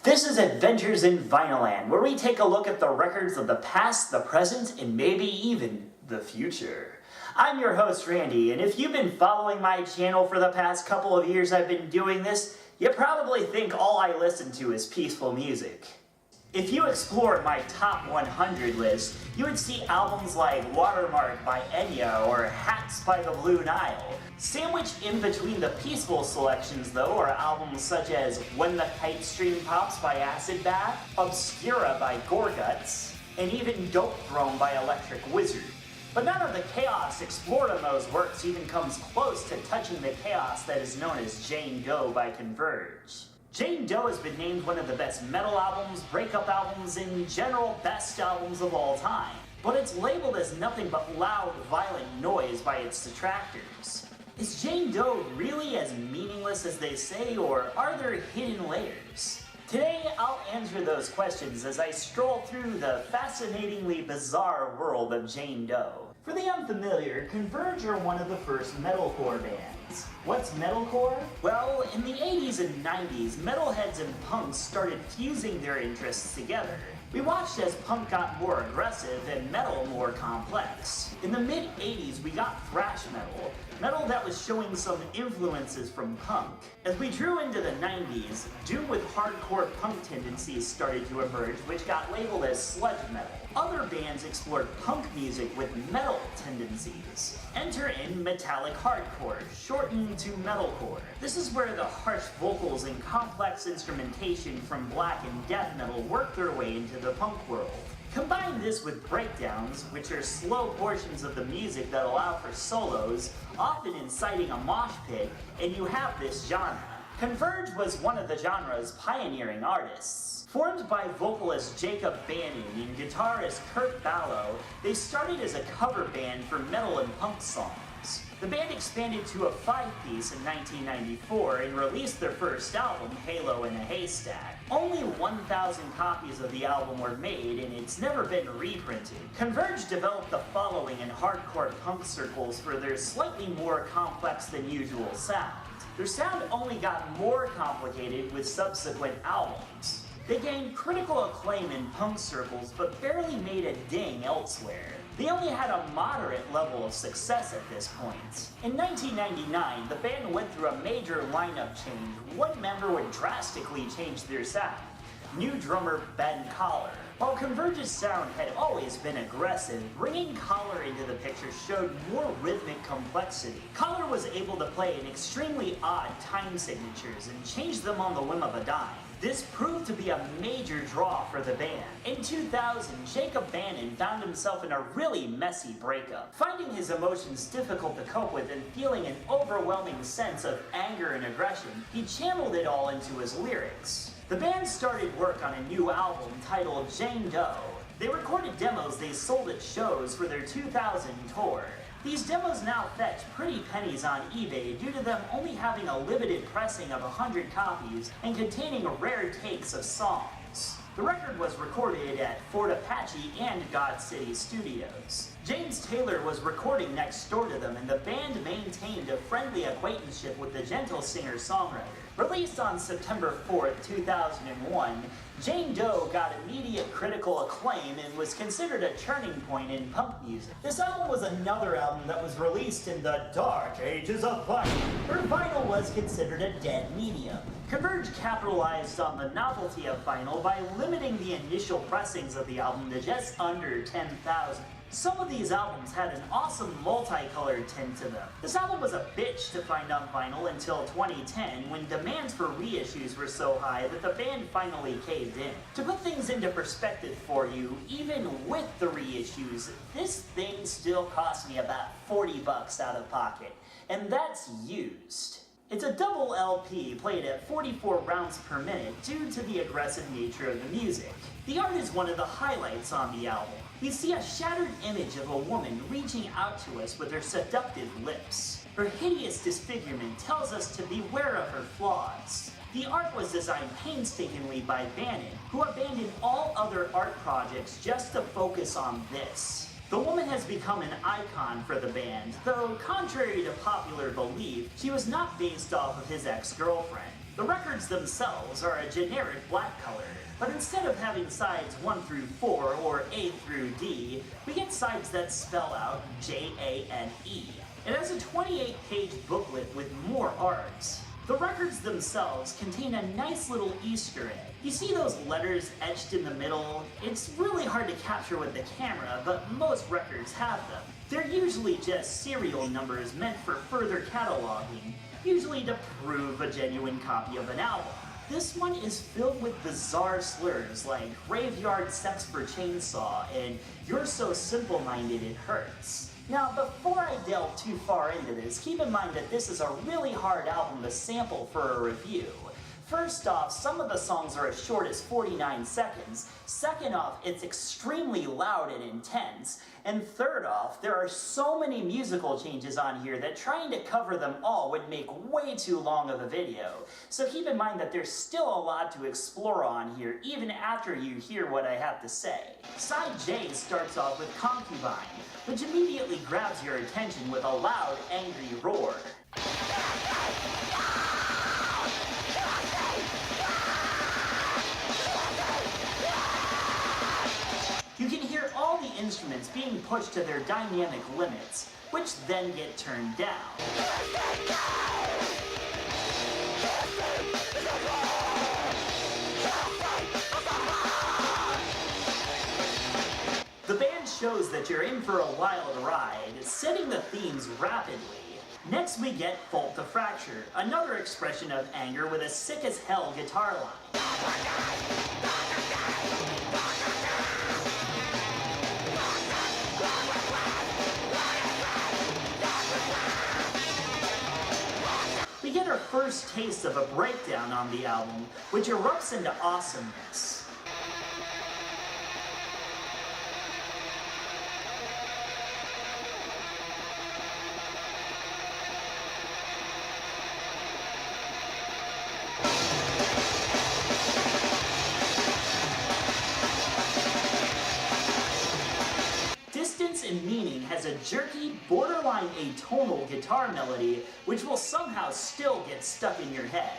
This is Adventures in Vinylland, where we take a look at the records of the past, the present, and maybe even the future. I'm your host, Randy, and if you've been following my channel for the past couple of years I've been doing this, you probably think all I listen to is peaceful music. If you explored my top 100 list, you would see albums like Watermark by Enya or Hats by the Blue Nile. Sandwiched in between the peaceful selections, though, are albums such as When the Kite Stream Pops by Acid Bath, Obscura by Gorguts, and even Dope Throne by Electric Wizard. But none of the chaos explored in those works even comes close to touching the chaos that is known as Jane Doe by Converge. Jane Doe has been named one of the best metal albums, breakup albums, in general best albums of all time. But it's labeled as nothing but loud, violent noise by its detractors. Is Jane Doe really as meaningless as they say, or are there hidden layers? Today, I'll answer those questions as I stroll through the fascinatingly bizarre world of Jane Doe. For the unfamiliar, Converge are one of the first metalcore bands. What's metalcore? Well, in the 80s and 90s, metalheads and punks started fusing their interests together. We watched as punk got more aggressive and metal more complex. In the mid-80s, we got thrash metal, metal that was showing some influences from punk. As we drew into the 90s, doom with hardcore punk tendencies started to emerge, which got labeled as sludge metal. Other bands explored punk music with metal tendencies. Enter in metallic hardcore, shortened to metalcore. This is where the harsh vocals and complex instrumentation from black and death metal work their way into the punk world. Combine this with breakdowns, which are slow portions of the music that allow for solos, often inciting a mosh pit, and you have this genre. Converge was one of the genre's pioneering artists. Formed by vocalist Jacob Bannon and guitarist Kurt Ballow, they started as a cover band for metal and punk songs. The band expanded to a 5-piece in 1994 and released their first album, Halo in a Haystack. Only 1,000 copies of the album were made, and it's never been reprinted. Converge developed the following in hardcore punk circles for their slightly more complex than usual sound. Their sound only got more complicated with subsequent albums. They gained critical acclaim in punk circles, but barely made a ding elsewhere. They only had a moderate level of success at this point. In 1999, the band went through a major lineup change. One member would drastically change their sound. New drummer Ben Collar. While Converge's sound had always been aggressive, bringing Collar into the picture showed more rhythmic complexity. Collar was able to play in extremely odd time signatures and change them on the whim of a dime. This proved to be a major draw for the band. In 2000, Jacob Bannon found himself in a really messy breakup. Finding his emotions difficult to cope with and feeling an overwhelming sense of anger and aggression, he channeled it all into his lyrics. The band started work on a new album titled Jane Doe. They recorded demos they sold at shows for their 2000 tour. These demos now fetch pretty pennies on eBay due to them only having a limited pressing of 100 copies and containing rare takes of songs. The record was recorded at Fort Apache and God City Studios. James Taylor was recording next door to them, and the band maintained a friendly acquaintanceship with the gentle singer-songwriter. Released on September 4th, 2001, Jane Doe got immediate critical acclaim and was considered a turning point in punk music. This album was another album that was released in the dark ages of vinyl, where vinyl was considered a dead medium. Converge capitalized on the novelty of vinyl by limiting the initial pressings of the album to just under 10,000. Some of these albums had an awesome multicolored tint to them. This album was a bitch to find on vinyl until 2010, when demands for reissues were so high that the band finally caved in. To put things into perspective for you, even with the reissues, this thing still cost me about 40 bucks out of pocket, and that's used. It's a double LP played at 44 rounds per minute due to the aggressive nature of the music. The art is one of the highlights on the album. We see a shattered image of a woman reaching out to us with her seductive lips. Her hideous disfigurement tells us to beware of her flaws. The art was designed painstakingly by Bannon, who abandoned all other art projects just to focus on this. The woman has become an icon for the band, though contrary to popular belief, she was not based off of his ex-girlfriend. The records themselves are a generic black color, but instead of having sides 1 through 4 or A through D, we get sides that spell out J-A-N-E. It has a 28-page booklet with more arts. The records themselves contain a nice little Easter egg. You see those letters etched in the middle? It's really hard to capture with the camera, but most records have them. They're usually just serial numbers meant for further cataloging, usually to prove a genuine copy of an album. This one is filled with bizarre slurs like graveyard sex for chainsaw and you're so simple-minded it hurts. Now, before I delve too far into this, keep in mind that this is a really hard album to sample for a review. First off, some of the songs are as short as 49 seconds. Second off, it's extremely loud and intense. And third off, there are so many musical changes on here that trying to cover them all would make way too long of a video. So keep in mind that there's still a lot to explore on here, even after you hear what I have to say. Side J starts off with Concubine, which immediately grabs your attention with a loud, angry roar. You can hear all the instruments being pushed to their dynamic limits, which then get turned down. The band shows that you're in for a wild ride, setting the themes rapidly. Next we get Fault to Fracture, another expression of anger with a sick-as-hell guitar line. We get our first taste of a breakdown on the album, which erupts into awesomeness. And Meaning has a jerky, borderline atonal guitar melody which will somehow still get stuck in your head.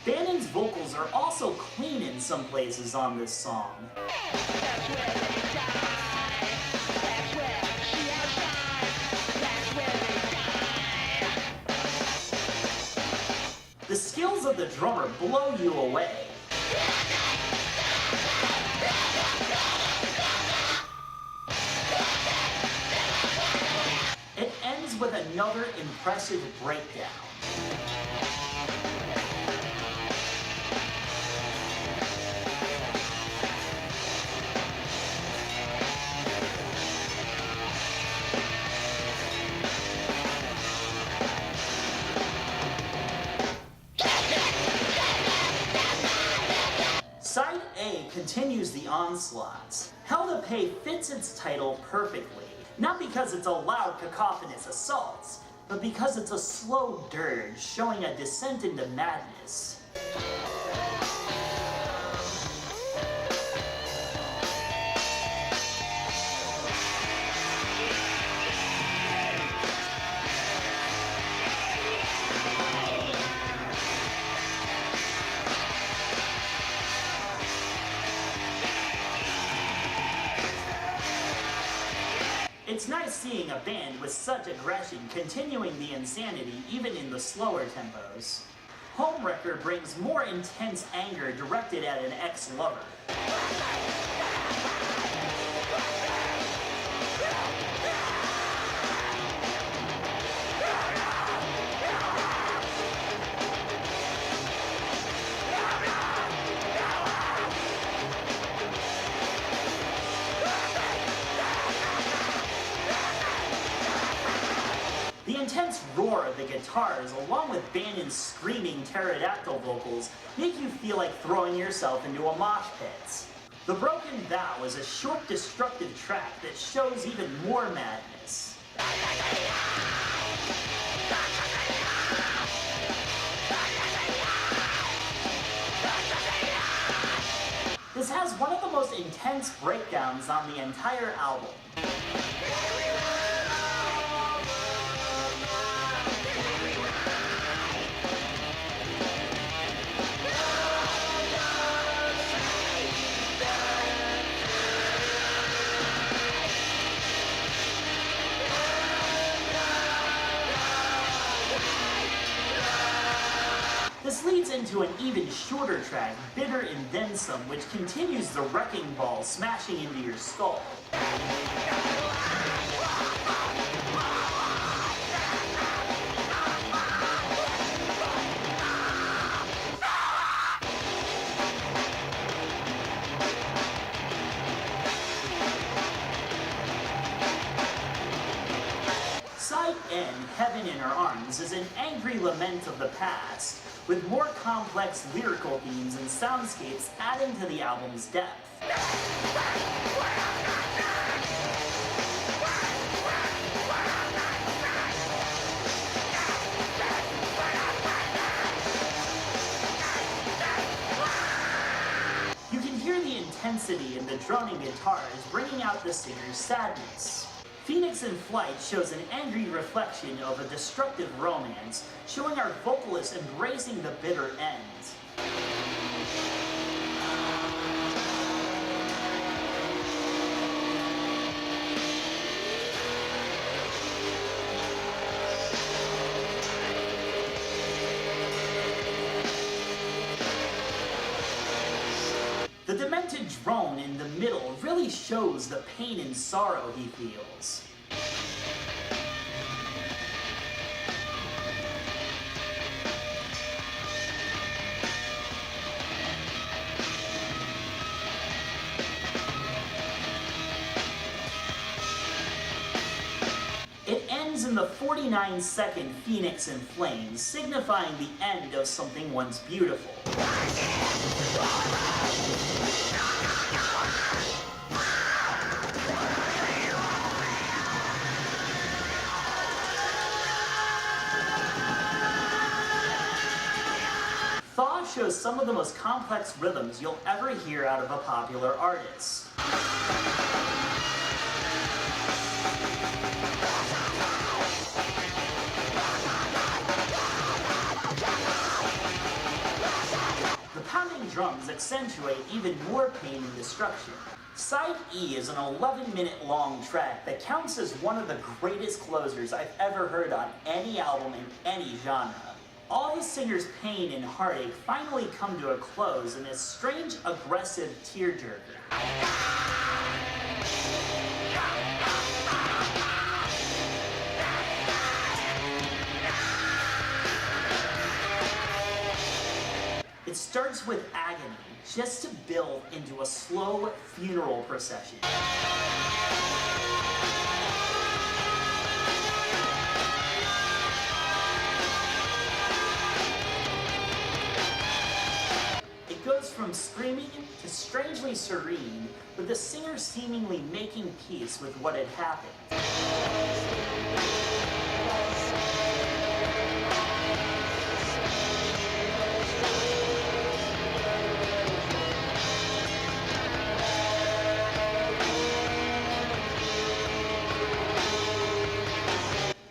Bannon's vocals are also clean in some places on this song. The skills of the drummer blow you away. It ends with another impressive breakdown. Side A continues the onslaughts. Hell to Pay fits its title perfectly, not because it's a loud cacophonous assault, but because it's a slow dirge showing a descent into madness. It's nice seeing a band with such aggression continuing the insanity even in the slower tempos. Homewrecker brings more intense anger directed at an ex-lover. The intense roar of the guitars, along with Bannon's screaming pterodactyl vocals, make you feel like throwing yourself into a mosh pit. The Broken Vow is a short, destructive track that shows even more madness. This This has one of the most intense breakdowns on the entire album. This leads into an even shorter track, Bitter and Then Some, which continues the wrecking ball smashing into your skull. Side N, Heaven in Her Arms, is an angry lament of the past, with more complex lyrical themes and soundscapes adding to the album's depth. You can hear the intensity in the droning guitars bringing out the singer's sadness. Phoenix in Flight shows an angry reflection of a destructive romance, showing our vocalist embracing the bitter end. The demented drone in the middle really shows the pain and sorrow he feels. It ends in the 49-second Phoenix in Flames, signifying the end of something once beautiful. Thaw shows some of the most complex rhythms you'll ever hear out of a popular artist. The pounding drums accentuate even more pain and destruction. Side E is an 11-minute long track that counts as one of the greatest closers I've ever heard on any album in any genre. All the singer's pain and heartache finally come to a close in this strange, aggressive tearjerker. It starts with agony, just to build into a slow funeral procession. It goes from screaming to strangely serene, with the singer seemingly making peace with what had happened.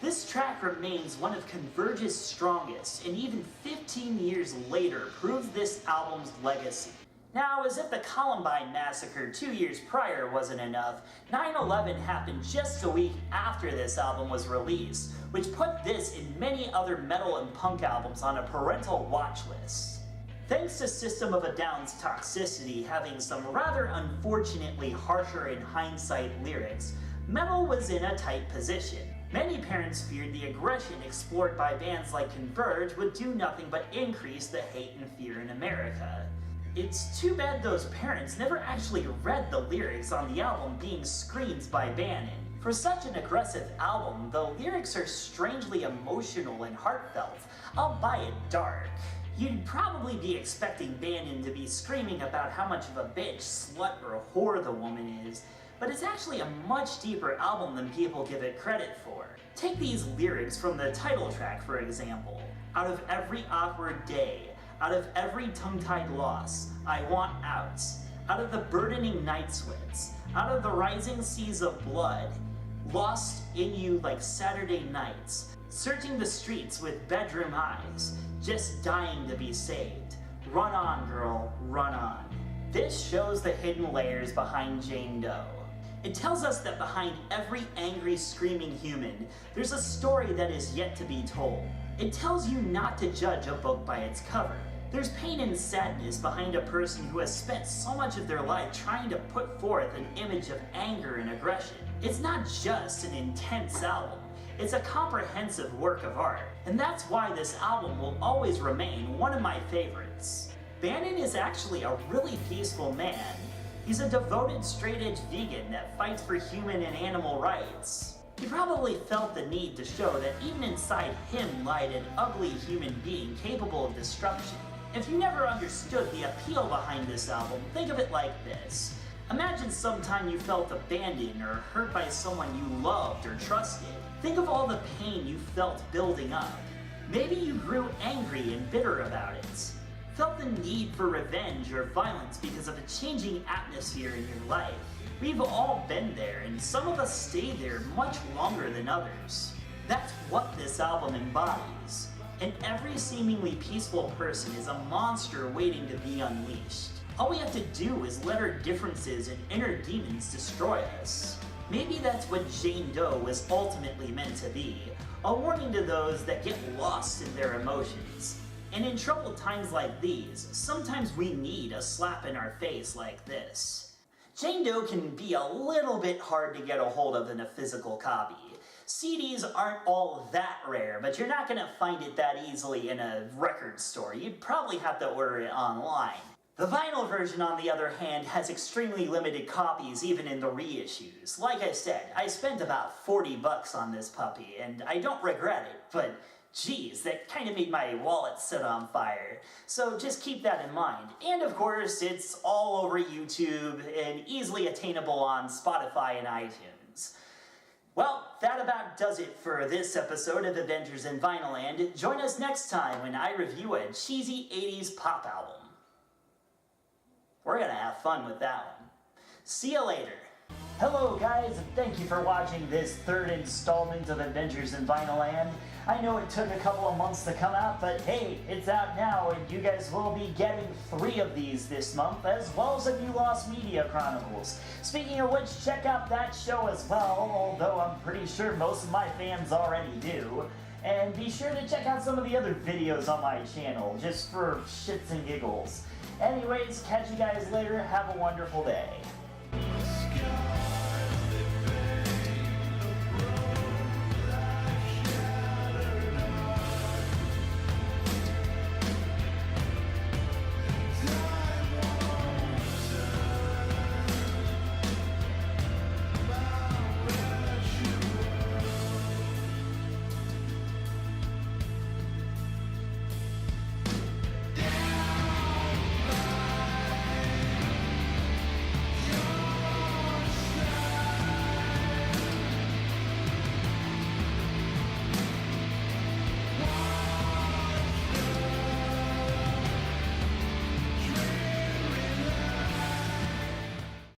This track remains one of Converge's strongest, and even 15 years later proves this album's legacy. Now, as if the Columbine massacre 2 years prior wasn't enough, 9/11 happened just a week after this album was released, which put this and many other metal and punk albums on a parental watch list. Thanks to System of a Down's toxicity having some rather unfortunately harsher in hindsight lyrics, metal was in a tight position. Many parents feared the aggression explored by bands like Converge would do nothing but increase the hate and fear in America. It's too bad those parents never actually read the lyrics on the album being screamed by Bannon. For such an aggressive album, the lyrics are strangely emotional and heartfelt, albeit dark. You'd probably be expecting Bannon to be screaming about how much of a bitch, slut, or whore the woman is, but it's actually a much deeper album than people give it credit for. Take these lyrics from the title track, for example. Out of every awkward day, out of every tongue-tied loss, I want out. out of the burdening night sweats, out of the rising seas of blood, lost in you like Saturday nights, searching the streets with bedroom eyes, just dying to be saved. Run on, girl, run on. This shows the hidden layers behind Jane Doe. It tells us that behind every angry, screaming human, there's a story that is yet to be told. It tells you not to judge a book by its cover. There's pain and sadness behind a person who has spent so much of their life trying to put forth an image of anger and aggression. It's not just an intense album, it's a comprehensive work of art. And that's why this album will always remain one of my favorites. Bannon is actually a really peaceful man. He's a devoted straight-edge vegan that fights for human and animal rights. He probably felt the need to show that even inside him lied an ugly human being capable of destruction. If you never understood the appeal behind this album, think of it like this. Imagine sometime you felt abandoned or hurt by someone you loved or trusted. Think of all the pain you felt building up. Maybe you grew angry and bitter about it. Felt the need for revenge or violence because of a changing atmosphere in your life. We've all been there, and some of us stay there much longer than others. That's what this album embodies. And every seemingly peaceful person is a monster waiting to be unleashed. All we have to do is let our differences and inner demons destroy us. Maybe that's what Jane Doe was ultimately meant to be, a warning to those that get lost in their emotions. And in troubled times like these, sometimes we need a slap in our face like this. Jane Doe can be a little bit hard to get a hold of in a physical copy. CDs aren't all that rare, but you're not going to find it that easily in a record store. You'd probably have to order it online. The vinyl version, on the other hand, has extremely limited copies even in the reissues. Like I said, I spent about $40 on this puppy, and I don't regret it, but geez, that kind of made my wallet set on fire. So just keep that in mind. And of course, it's all over YouTube and easily attainable on Spotify and iTunes. Well, that about does it for this episode of Adventures in Vinyland. Join us next time when I review a cheesy 80s pop album. We're gonna have fun with that one. See you later. Hello guys, and thank you for watching this third installment of Adventures in Vinyland. I know it took a couple of months to come out, but hey, it's out now, and you guys will be getting 3 of these this month, as well as a new Lost Media Chronicles. Speaking of which, check out that show as well, although I'm pretty sure most of my fans already do. And be sure to check out some of the other videos on my channel, just for shits and giggles. Anyways, catch you guys later, have a wonderful day.